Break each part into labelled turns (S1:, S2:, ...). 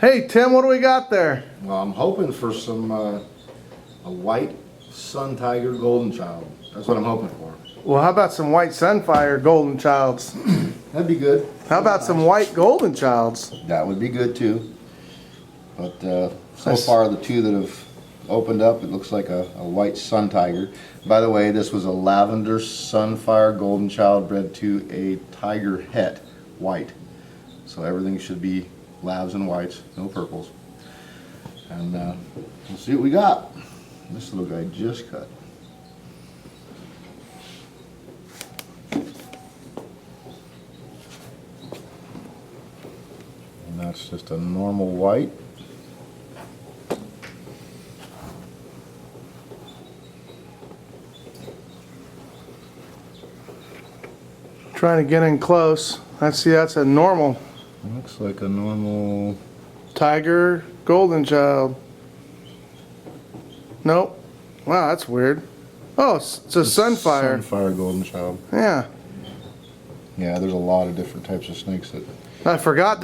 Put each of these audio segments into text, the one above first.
S1: Hey Tim, what do we got there?
S2: Well, I'm hoping for some a white sun tiger golden child. That's what I'm hoping for.
S1: Well, how about some white sunfire golden childs?
S2: That'd be good.
S1: How about some white golden childs?
S2: That would be good too. But so far, the two that have opened up, it looks like a white sun tiger. By the way, this was a lavender sunfire golden child bred to a tiger het white. So everything should be lavs and whites, no purples. And we'll see what we got. This little guy just cut. And that's just a normal white.
S1: Trying to get in close. That's a normal.
S2: Looks like a normal
S1: tiger golden child. Nope. Wow, that's weird. Oh, it's a sunfire.
S2: Sunfire golden child.
S1: Yeah.
S2: Yeah, there's a lot of different types of snakes that.
S1: I forgot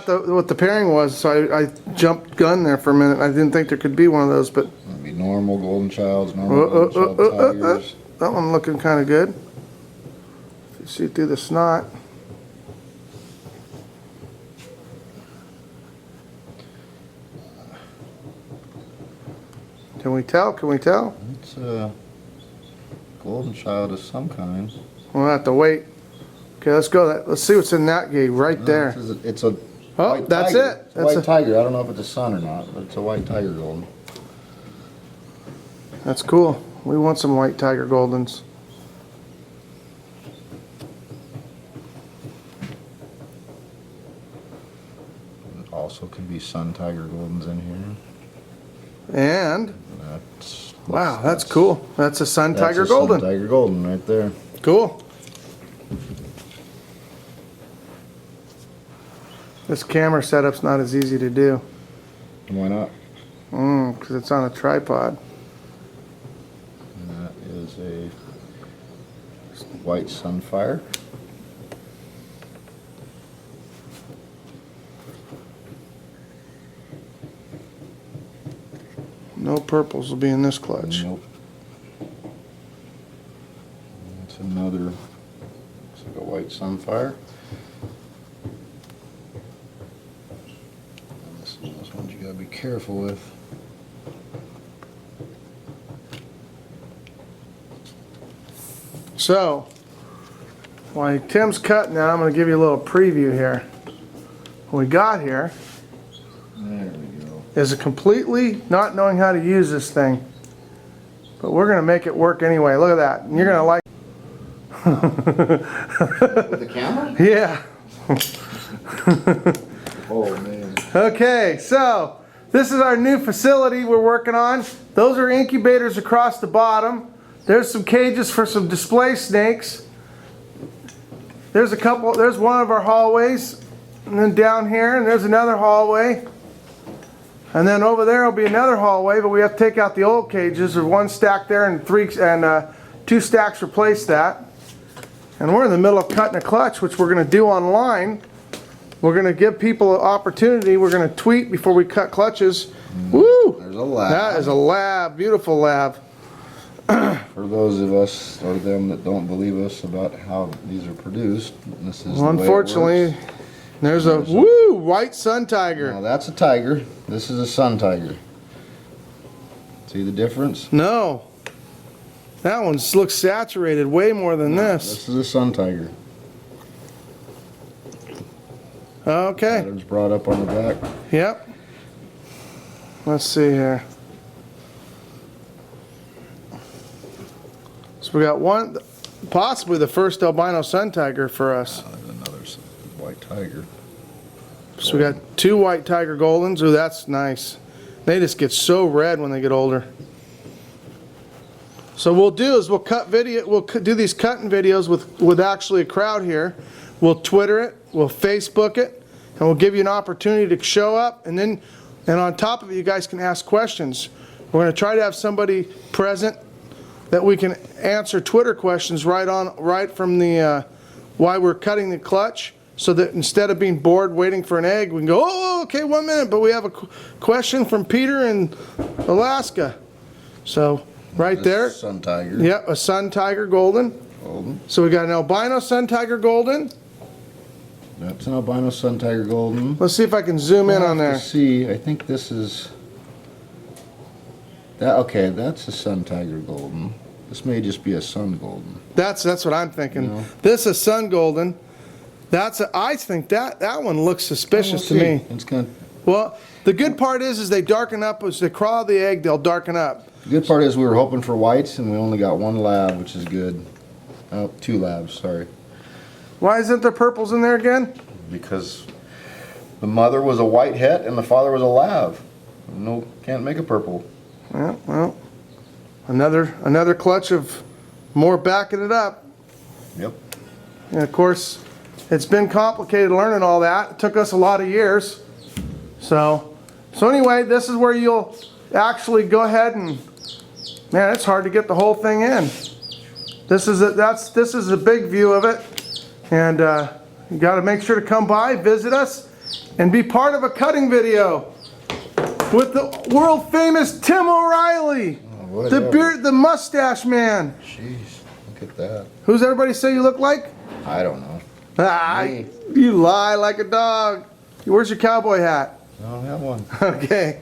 S1: what the pairing was, so I jumped gun there for a minute. I didn't think there could be one of those, but.
S2: That'd be normal golden childs, normal golden child tigers.
S1: That one looking kind of good. You see through the snot. Can we tell? Can we tell?
S2: It's a golden child of some kind.
S1: We'll have to wait. Okay, let's go. Let's see what's in that gate right there.
S2: It's a
S1: white that's
S2: tiger.
S1: it.
S2: It's a white tiger. I don't know if it's a sun or not, but it's a white tiger golden.
S1: That's cool. We want some white tiger goldens.
S2: Also could be sun tiger goldens in here.
S1: And wow, that's cool. That's a sun tiger golden.
S2: Sun tiger golden right there.
S1: Cool. This camera setup's not as easy to do.
S2: Why not?
S1: Because it's on a tripod.
S2: And that is a white sunfire.
S1: No purples will be in this clutch.
S2: Nope. That's another. It's like a white sunfire. And this ones you gotta be careful with.
S1: So, while Tim's cutting now, I'm going to give you a little preview here. What we got here is a completely not knowing how to use this thing. But we're going to make it work anyway. Look at that. And you're going to like
S2: With the camera?
S1: Yeah.
S2: Oh man.
S1: Okay, so this is our new facility we're working on. Those are incubators across the bottom. There's some cages for some display snakes. There's one of our hallways. And then down here, and there's another hallway. And then over there will be another hallway, but we have to take out the old cages. There's one stack there and two stacks replace that. And we're in the middle of cutting a clutch, which we're going to do online. We're going to give people an opportunity. We're going to tweet before we cut clutches. Woo!
S2: There's a lab.
S1: That is a lab, beautiful lab.
S2: For those of us or them that don't believe us about how these are produced, this is
S1: unfortunately.
S2: The way it works.
S1: There's a white sun tiger.
S2: Now that's a tiger. This is a sun tiger. See the difference?
S1: No. That one looks saturated way more than this.
S2: This is a sun tiger.
S1: Okay.
S2: Pattern's brought up on the back.
S1: Yep. Let's see here. So we got one, possibly the first albino sun tiger for us.
S2: Another white tiger.
S1: So we got two white tiger goldens. Ooh, that's nice. They just get so red when they get older. So we'll do is we'll do these cutting videos with actually a crowd here. We'll Twitter it, we'll Facebook it, and we'll give you an opportunity to show up. And on top of it, you guys can ask questions. We're going to try to have somebody present that we can answer Twitter questions right from the while we're cutting the clutch. so that instead of being bored waiting for an egg, we can go, oh, okay, 1 minute, but we have a question from Peter in Alaska. So, right there.
S2: Sun tiger.
S1: Yep, a sun tiger golden.
S2: Golden.
S1: So we got an albino sun tiger golden.
S2: That's an albino sun tiger golden.
S1: Let's see if I can zoom in on there.
S2: See, I think this is that. Okay, that's a sun tiger golden. This may just be a sun golden.
S1: That's what I'm thinking.
S2: No.
S1: This is sun golden. I think that one looks suspicious to me.
S2: It's gonna.
S1: Well, the good part is they darken up as they crawl out of the egg. They'll darken up.
S2: The good part is we were hoping for whites, and we only got 1 lab, which is good. Oh, 2 labs. Sorry.
S1: Why isn't there purples in there again?
S2: Because the mother was a white het and the father was a lab. No, can't make a purple.
S1: Yeah, well, another clutch of more backing it up.
S2: Yep.
S1: And of course, it's been complicated learning all that. It took us a lot of years. So anyway, this is where you'll actually go ahead and, man, it's hard to get the whole thing in. This is a big view of it, and you got to make sure to come by, visit us, and be part of a cutting video with the world famous Tim O'Reilly, the mustache man.
S2: Jeez, look at that.
S1: Who's everybody say you look like?
S2: I don't know.
S1: Ah, you lie like a dog. Where's your cowboy hat?
S2: I don't have one.
S1: Okay.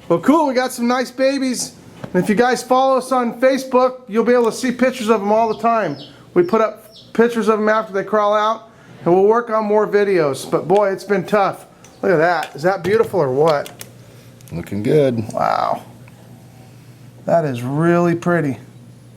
S1: Well, cool. We got some nice babies. And if you guys follow us on Facebook, you'll be able to see pictures of them all the time. We put up pictures of them after they crawl out, and we'll work on more videos. But boy, it's been tough. Look at that. Is that beautiful or what?
S2: Looking good.
S1: Wow. That is really pretty.